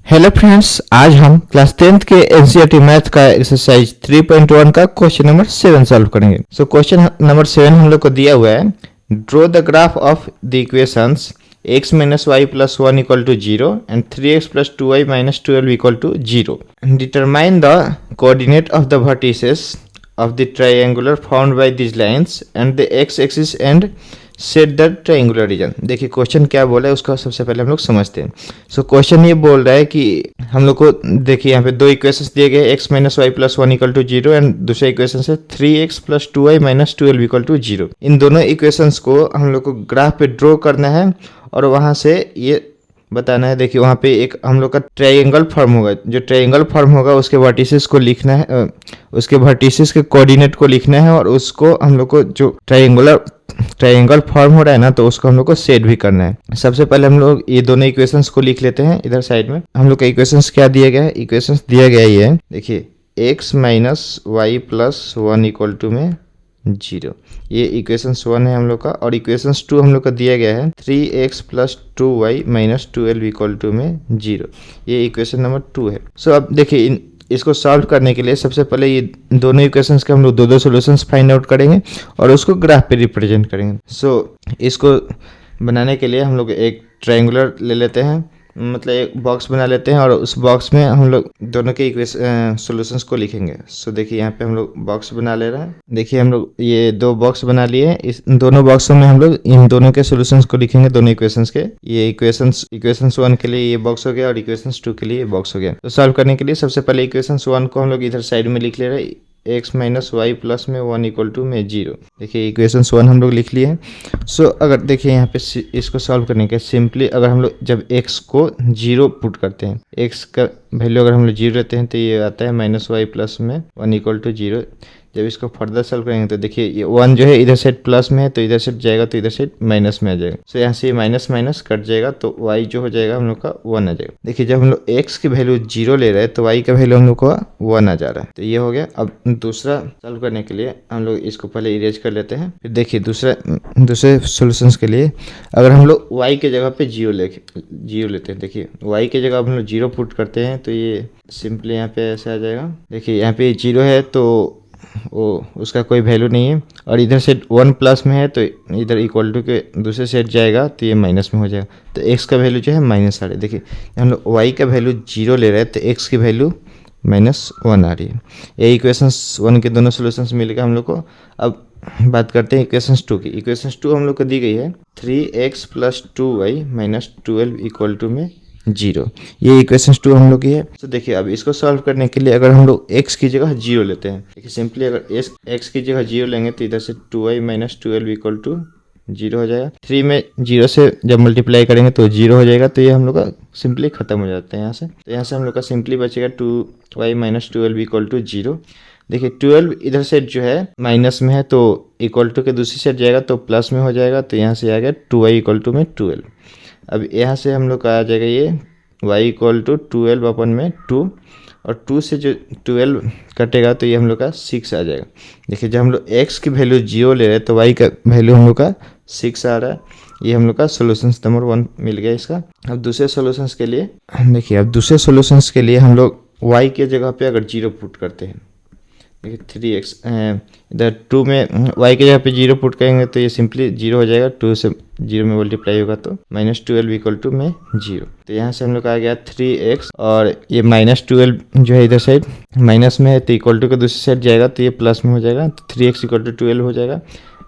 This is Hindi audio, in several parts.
हेलो फ्रेंड्स, आज हम क्लास 10th के एनसीईआरटी मैथ का एक्सरसाइज 3.1 का क्वेश्चन नंबर 7 सॉल्व करेंगे। सो क्वेश्चन नंबर 7 हम लोग को दिया हुआ है, draw the graph of the equations x minus y plus 1 equal to 0 and 3x plus 2y minus 12 equal to 0. Determine the coordinate of the vertices of the triangular formed by these lines and the x-axis and set the triangular region. देखिए क्वेश्चन क्या बोला है उसका सबसे पहले हम लोग समझते हैं। सो क्वेश्चन ये बोल रहा है कि हम लोग को देखिए यहाँ पे दो इक्वेशंस दिए गए, x minus y plus 1 equal to 0 and दूसरा इक्वेशन है 3x plus 2y minus 12 equal to 0। इन दोनों इक्वेशंस को हम लोग को ग्राफ पे ड्रॉ करना है और वहाँ से ये बताना है। देखिए वहाँ पे एक हम लोग का ट्रायंगल फॉर्म होगा, जो ट्रायंगल फॉर्म होगा उसके वर्टिसेस को लिखना है, उसके वर्टिसेस के कोऑर्डिनेट को लिखना है और उसको हम लोग को जो ट्रायंगल फॉर्म हो रहा है ना, तो उसको हम लोग को सेट भी करना है। सबसे पहले हम लोग ये दोनों इक्वेशंस को लिख लेते हैं। इधर साइड में हम लोग का इक्वेशंस क्या दिया गया है, इक्वेशंस दिया गया ये है, देखिए x minus y plus 1 equal to में 0, ये इक्वेशंस 1 है हम लोग का। और इक्वेशंस 2 हम लोग का दिया गया है 3x plus 2y minus 12 equal to में 0, ये इक्वेशन नंबर 2 है। सो अब देखिए इसको सॉल्व करने के लिए सबसे पहले ये दोनों इक्वेशंस के हम लोग दो सॉल्यूशंस फाइंड आउट करेंगे और उसको ग्राफ पे रिप्रेजेंट करेंगे। सो इसको बनाने के लिए हम लोग एक ट्रायंगुलर ले लेते हैं, मतलब एक बॉक्स बना लेते हैं और उस बॉक्स में हम लोग दोनों के सॉल्यूशंस को लिखेंगे। सो देखिए यहाँ पे हम लोग बॉक्स बना ले रहे हैं। देखिए हम लोग ये दो बॉक्स बना लिए, इस दोनों बॉक्सों में हम लोग इन दोनों के सॉल्यूशंस को लिखेंगे, दोनों इक्वेशंस के। ये इक्वेशंस 1 के लिए ये बॉक्स हो गया और इक्वेशंस 2 के लिए ये बॉक्स हो गया। तो सॉल्व करने के लिए सबसे पहले इक्वेशंस 1 को हम लोग इधर साइड में लिख ले रहे हैं, x माइनस वाई प्लस में 1 इक्वल टू में 0। देखिए इक्वेशंस 1 हम लोग लिख लिए हैं। सो अगर देखिए यहाँ पे इसको सॉल्व करने के सिंपली अगर हम लोग जब x को 0 पुट करते हैं, x का वैल्यू अगर हम लोग 0 रहते हैं तो ये आता है माइनस वाई प्लस में 1 इक्वल टू 0। जब इसको फर्दर सॉल्व करेंगे तो देखिए ये 1 जो है इधर साइड प्लस में है तो इधर साइड जाएगा तो इधर साइड माइनस में आ जाएगा। सो यहाँ से माइनस माइनस कट जाएगा तो y जो हो जाएगा हम लोग का 1 आ जाएगा। देखिए जब हम लोग x की वैल्यू 0 ले रहे हैं तो y का वैल्यू हम लोग को 1 आ जा रहा है, तो ये हो गया। अब दूसरा सॉल्व करने के लिए हम लोग इसको पहले इरेज कर लेते हैं। फिर देखिए दूसरे सॉल्यूशंस के लिए अगर हम लोग y के जगह पे 0 लेते हैं, देखिए y के जगह हम लोग 0 पुट करते हैं तो ये सिंपली यहाँ पे ऐसे आ जाएगा। देखिए यहाँ पे 0 है तो वो उसका कोई वैल्यू नहीं है और इधर से 1 प्लस में है तो इधर इक्वल टू के दूसरे सेट जाएगा तो ये माइनस में हो जाएगा, तो x का वैल्यू जो है माइनस आ रही है। देखिए हम लोग y का वैल्यू 0 ले रहे हैं तो x की वैल्यू -1 आ रही है। ये इक्वेशंस 1 के दोनों सॉल्यूशंस मिल गए हम लोग को। अब बात करते हैं इक्वेशंस 2 की। इक्वेशंस 2 हम लोग को दी गई है 3x plus 2y minus 12 equal to में 0, ये इक्वेशंस 2 हम लोग की है। तो देखिए अब इसको सॉल्व करने के लिए अगर हम लोग x की जगह 0 लेते हैं, देखिए सिंपली अगर x की जगह 0 लेंगे तो इधर से 2y माइनस 12 इक्वल टू 0 हो जाएगा। 3 में 0 से जब मल्टीप्लाई करेंगे तो 0 हो जाएगा, तो ये हम लोग का सिंपली खत्म हो जाता है यहाँ से। तो यहाँ से हम लोग का सिंपली बचेगा 2y माइनस 12 इक्वल टू 0। देखिए 12 इधर से जो है माइनस में है तो इक्वल टू के दूसरी साइड जाएगा तो प्लस में हो जाएगा, तो यहाँ से आ गया 2y इक्वल टू में 12। अब यहाँ से हम लोग का आ जाएगा ये y इक्वल टू 12 अपन में 2 और 2 से जो 12 कटेगा तो ये हम लोग का 6 आ जाएगा। देखिए जब हम लोग x की वैल्यू 0 ले रहे हैं तो y का वैल्यू हम लोग का 6 आ रहा है। ये हम लोग का सोल्यूशंस नंबर 1 मिल गया इसका। अब दूसरे सॉल्यूशंस के लिए देखिए, अब दूसरे सॉल्यूशंस के लिए हम लोग y के जगह पे अगर 0 पुट करते हैं, देखिए 3x इधर 2 में y के जगह पे 0 पुट करेंगे तो ये सिंपली 0 हो जाएगा, 2 से 0 में मल्टीप्लाई होगा तो -12 इक्वल टू में 0। तो यहाँ से हम लोग आ गया 3x और ये -12 जो है इधर साइड माइनस में है तो इक्वल टू के दूसरी साइड जाएगा तो ये प्लस में हो जाएगा, तो 3x इक्वल टू 12 हो जाएगा।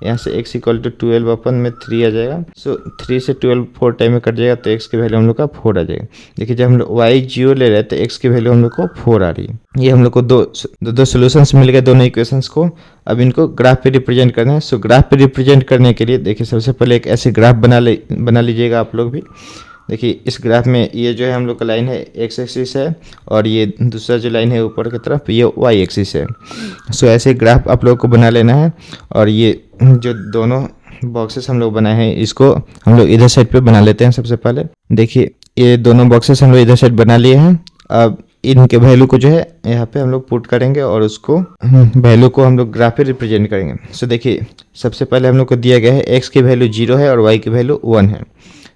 यहाँ से x इक्वल टू 12 अपन में 3 आ जाएगा। सो 3 से 12 4 टाइम में कट जाएगा तो x की वैल्यू हम लोग का 4 आ जाएगा। देखिए जब हम लोग y 0 ले रहे हैं तो x की वैल्यू हम लोग को 4 आ रही है। ये हम लोग को दो सॉल्यूशंस मिल गए दोनों इक्वेशंस को। अब इनको ग्राफ पे रिप्रेजेंट करना है। सो ग्राफ पे रिप्रेजेंट करने के लिए देखिए सबसे पहले एक ऐसे ग्राफ बना लीजिएगा आप लोग भी। देखिए इस ग्राफ में ये जो है हम लोग का लाइन है x एक्सिस है और ये दूसरा जो लाइन है ऊपर की तरफ ये y एक्सिस है। सो ऐसे ग्राफ आप लोग को बना लेना है और ये जो दोनों बॉक्सेस हम लोग बनाए हैं इसको हम लोग इधर साइड पे बना लेते हैं। सबसे पहले देखिए ये दोनों बॉक्सेस हम लोग इधर साइड बना लिए हैं। अब इनके वैल्यू को जो है यहाँ पे हम लोग पुट करेंगे और उसको वैल्यू को हम लोग ग्राफ पे रिप्रेजेंट करेंगे। सो देखिए सबसे पहले हम लोग को दिया गया है x की वैल्यू 0 है और y की वैल्यू 1 है।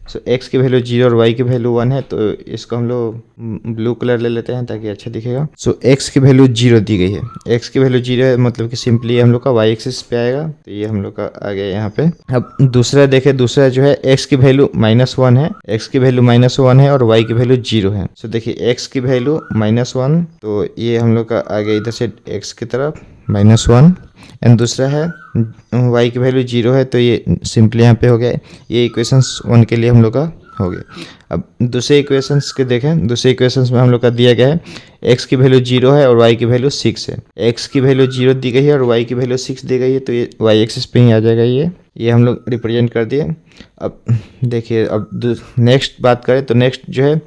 सो x की वैल्यू 0 और y की वैल्यू 1 है, तो इसको हम लोग ब्लू कलर ले लेते हैं ताकि अच्छा दिखेगा। सो x की वैल्यू 0 दी गई है, x की वैल्यू 0 है, मतलब कि सिंपली हम लोग का y एक्सिस पे आएगा, तो ये हम लोग का आ गया यहाँ पे। अब दूसरा देखें, दूसरा जो है x की वैल्यू -1 है, x की वैल्यू -1 है और y की वैल्यू 0 है। सो देखिए x की वैल्यू -1, तो ये हम लोग का आ गया इधर से x की तरफ -1, एंड दूसरा है y की वैल्यू 0 है, तो ये सिंपली यहाँ पे हो गया। ये इक्वेशंस 1 के लिए हम लोग का हो गया। अब दूसरे इक्वेशंस के देखें, दूसरे इक्वेशंस में हम लोग का दिया गया है x की वैल्यू 0 है और y की वैल्यू 6 है। x की वैल्यू 0 दी गई है और y की वैल्यू 6 दी गई है, तो ये y एक्सिस पे ही आ जाएगा। ये हम लोग रिप्रेजेंट कर दिए। अब देखिए, अब नेक्स्ट बात करें तो नेक्स्ट जो है,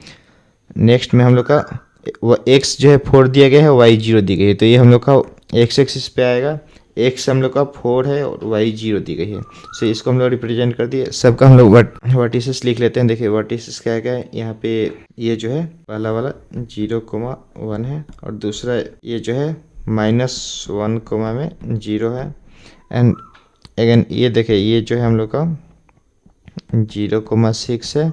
नेक्स्ट में हम लोग का वो x जो है 4 दिया गया है, y 0 दी गई है, तो ये हम लोग का x एक्सिस पे आएगा। x हम लोग का 4 है और y 0 दी गई है, सो इसको हम लोग रिप्रेजेंट कर दिए। सबका हम लोग वर्टिसेस लिख लेते हैं। देखिए वर्टिसेस क्या क्या है यहाँ पे, ये जो है पहला वाला 0,1 है, और दूसरा ये जो है -1 में 0 है, एंड अगेन ये देखिए ये जो है हम लोग का 0,6 है,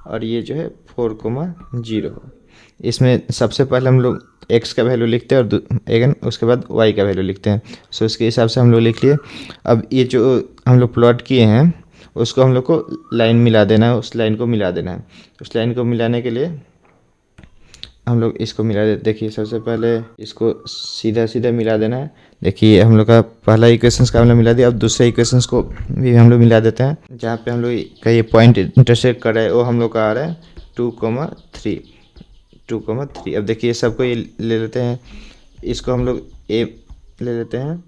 और ये जो है 4,0 है। इसमें सबसे पहले हम लोग x का वैल्यू लिखते हैं और अगेन उसके बाद y का वैल्यू लिखते हैं। सो इसके हिसाब से हम लोग लिख लिए। अब ये जो हम लोग प्लॉट किए हैं उसको हम लोग को लाइन मिला देना है, उस लाइन को मिला देना है। उस लाइन को मिलाने के लिए हम लोग इसको मिला देते। देखिए सबसे पहले इसको सीधा सीधा मिला देना है। देखिए हम लोग का पहला इक्वेशंस का हम लोग मिला दिया। अब दूसरे इक्वेशंस को भी हम लोग मिला देते हैं। जहाँ पे हम लोग का ये पॉइंट इंटरसेक्ट कर रहा है वो हम लोग का आ रहा है 2,3। अब देखिए सबको ये ले लेते हैं, इसको हम लोग a ले लेते हैं,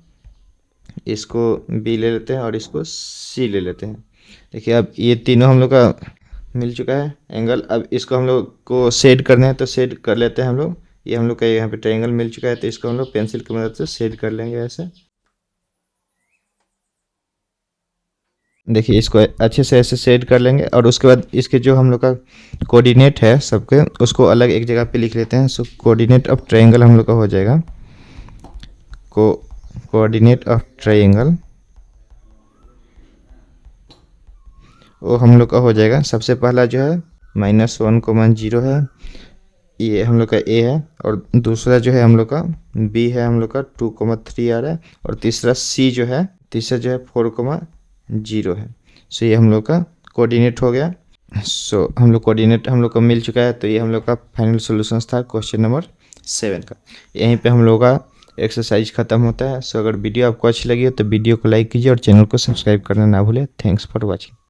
इसको b ले लेते हैं और इसको c ले लेते हैं। देखिए अब ये तीनों हम लोग का मिल चुका है एंगल। अब इसको हम लोग को शेड करना है, तो शेड कर लेते हैं हम लोग। ये हम लोग का यहाँ पे ट्रायंगल मिल चुका है, तो इसको हम लोग पेंसिल की मदद से शेड कर लेंगे ऐसे। देखिए इसको अच्छे से ऐसे सेट कर लेंगे, और उसके बाद इसके जो हम लोग का कोऑर्डिनेट है सबके, उसको अलग एक जगह पे लिख लेते हैं। सो कोऑर्डिनेट ऑफ ट्रायंगल हम लोग का हो जाएगा कोऑर्डिनेट ऑफ ट्रायंगल, वो हम लोग का हो जाएगा। सबसे पहला जो है -1,0 है, ये हम लोग का a है, और दूसरा जो है हम लोग का b है, हम लोग का 2,3 आ रहा है, और तीसरा c जो है, तीसरा जो है 4,0 है। सो ये हम लोग का कोऑर्डिनेट हो गया। सो हम लोग कोऑर्डिनेट हम लोग को मिल चुका है, तो ये हम लोग का फाइनल सॉल्यूशंस था क्वेश्चन नंबर 7 का। यहीं पे हम लोग का एक्सरसाइज खत्म होता है। सो अगर वीडियो आपको अच्छी लगी हो तो वीडियो को लाइक कीजिए और चैनल को सब्सक्राइब करना ना भूलें। Thanks for watching.